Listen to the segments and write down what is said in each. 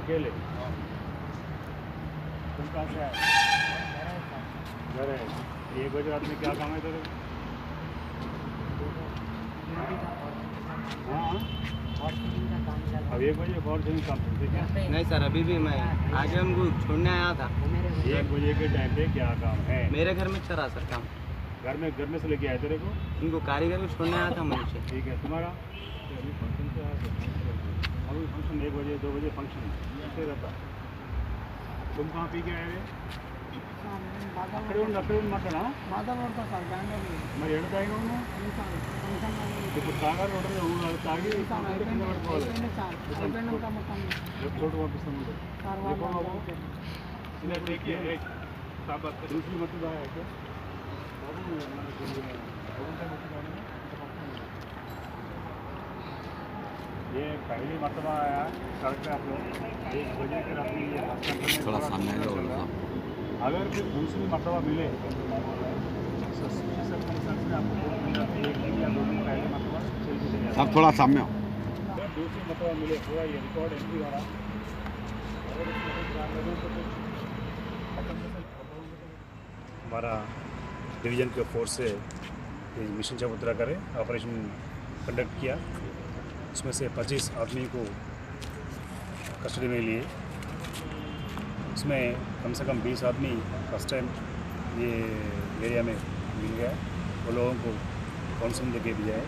अकेले तुम कहाँ से आए? घर है। 1 बजे रात में क्या काम है तेरे? हाँ अब 1 बजे फॉर्चूनिंग काम चलती क्या? नहीं सर, अभी भी मैं आगे उनको छोड़ने आया था। 1 बजे के टाइम पे क्या काम है? मेरे घर में चला सर काम। घर में से लेके आए तेरे को? उनको कारीगर को छोड़ने आया था मैं उनसे। ठीक है। तुम्हारा अभी फंक्शन से आया? अभी फंक्शन 1 बजे 2 बजे फंक्शन ऐसे रहता। तुम कहाँ पी के आए हुए? अकड़े मात्रा మరి ఎడ తాగినావు ఇప్పుడు తాగారు తాగి చోటు పంపిస్తాము दूसरी मतलब आया क्या ये पहली मरतबा आया सड़क पे आप लोग 1 बजे के रात में थोड़ा सामने अगर फिर दूसरी मरतबा मिले अब थोड़ा सामने दूसरी मरतबा मिले पूरा ये रिकॉर्ड एंट्री हो रहा हमारा डिवीज़न के फोर्स से मिशन चबूतरा करे ऑपरेशन कंडक्ट किया। उसमें से 25 आदमी को कस्टडी में लिए। उसमें कम से कम 20 आदमी फर्स्ट टाइम ये एरिया में मिल गया। वो लोगों को काउंसलिंग देके दिया है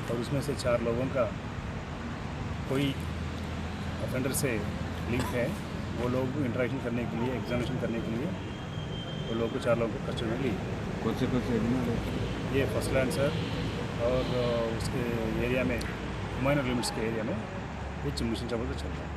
और उसमें से 4 लोगों का कोई ऑफेंडर से लिंक है। वो लोग इंटरेक्शन करने के लिए एग्जामिनेशन करने के लिए वो लोगों को 4 लोगों को कस्टडी में ली। कौन से ये फर्स्ट लैंड सर और उसके एरिया में माइनर लिमिट्स के एरिया में कुछ मिशन चबूतरा चल रहा है।